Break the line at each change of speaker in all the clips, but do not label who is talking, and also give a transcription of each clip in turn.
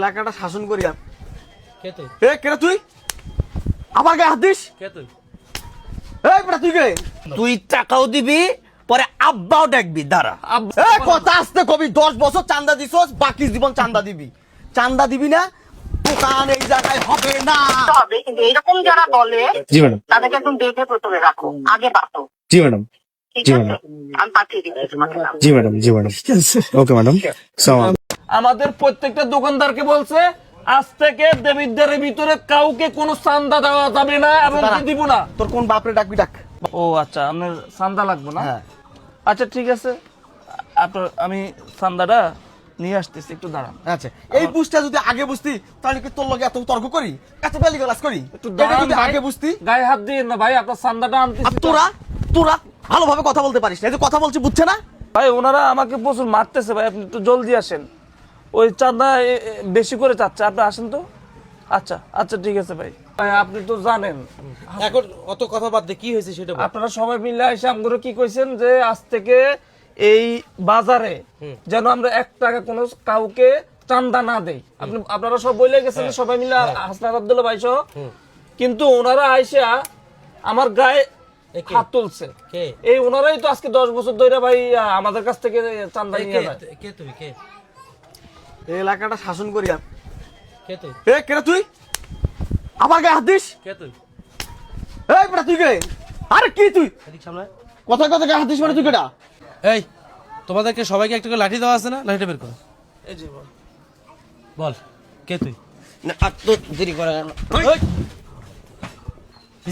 এলাকাটা শাসন করি আমি।
কে তুই?
এ কেন তুই আমার গায়ে হাত দিস?
কে তুই?
এই বেটা তুই কে?
তুই টাকাও দিবি পরে আব্বাও ডাকবি দাঁড়া।
এই কথা আসতে কবি 10 বছর চান্দা দিছস, বাকি জীবন চান্দা দিবি। চান্দা দিবি না, দোকান এই জায়গায় হবে না।
হবে কিন্তু এরকম যারা বলে
জি ম্যাডাম,
তাদেরকে একদম দেখে প্রথমে রাখো, আগে পাঠো।
জি ম্যাডাম,
ঠিক
জি
আছে,
ম্যাডাম,
আমি পাঠিয়ে দিচ্ছি তোমাকে নাম।
জি ম্যাডাম, জি ম্যাডাম, ওকে ম্যাডাম। সালাম।
আমাদের প্রত্যেকটা দোকানদারকে বলছে আজ থেকে দেবিদ্বারের ভিতরে কাউকে কোনো চান্দা দেওয়া যাবে না এবং
দাঁড়া।
দিব না।
তোর কোন বাপরে ডাকবি ডাক।
ও আচ্ছা, আপনার চান্দা লাগবে না?
হ্যাঁ।
আচ্ছা ঠিক আছে, আপনার আমি চান্দাটা নিয়ে আসতেছি, একটু দাঁড়ান।
আচ্ছা, এই বুঝটা যদি আগে বুঝতি তাহলে কি তোর লগে এত তর্ক করি, এত গালিগালাজ করি?
একটু
এটা
দাঁড়ান
যদি
ভাই,
আগে বুঝতি।
গায়ে হাত দিয়ে না ভাই, আপনার চান্দাটা
আর
আনতেছি।
তোরা তোরা ভালোভাবে কথা বলতে পারিস না, এই যে কথা বলছি বুঝছে না?
ভাই ওনারা আমাকে প্রচুর মারতেছে ভাই, আপনি একটু জলদি আসেন। ওই চাঁদা বেশি করে চাচ্ছে, আপনি আসেন তো। আচ্ছা আচ্ছা ঠিক আছে ভাই। ভাই আপনি তো জানেন
এখন অত কথা বাদ দে, কি হয়েছে সেটা বল।
আপনারা সবাই মিলে এসে আমাকে কি কইছেন যে আজ থেকে এই বাজারে যেন আমরা 1 টাকা কোনো কাউকে চান্দা না দেই। আপনারা সব বলে গেছেন সবাই মিলে, হাসনাত আব্দুল্লাহ ভাই সহ। কিন্তু ওনারা আইসা আমার গায়ে হাত তুলছে। এই ওনারাই তো আজকে 10 বছর ধরে ভাই আমাদের কাছ থেকে চান্দা নিয়ে যায়।
কে তুই? কে
এই এলাকাটা শাসন করি আমি।
কে তুই?
এ কেন তুই আমার গায়ে হাত দিস?
কে তুই?
এই বেটা তুই কে? আরে কি তুই
এদিক সামনে।
কথা কথা গায়ে হাত দিস মানে তুই কেটা?
এই তোমাদেরকে সবাইকে একটা করে লাঠি দেওয়া আছে না? লাঠিটা বের কর।
এই যে বল।
বল কে তুই?
না আর তো দেরি করে গেল।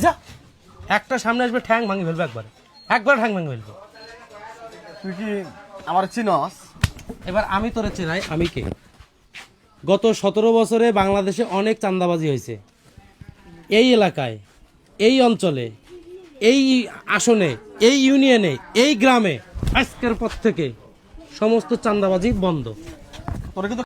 যা একটা সামনে আসবে, ঠ্যাং ভাঙি ফেলবে একবার ঠ্যাং ভাঙি ফেলবে।
তুই কি আমার চিনস?
এবার আমি তোরে চেনাই, আমি কে? গত 17 বছরে বাংলাদেশে অনেক চাঁদাবাজি হয়েছে। এই এলাকায়, এই অঞ্চলে, এই আসনে, এই ইউনিয়নে, এই গ্রামে আজকের পর থেকে সমস্ত চাঁদাবাজি বন্ধ।
তোরা কিন্তু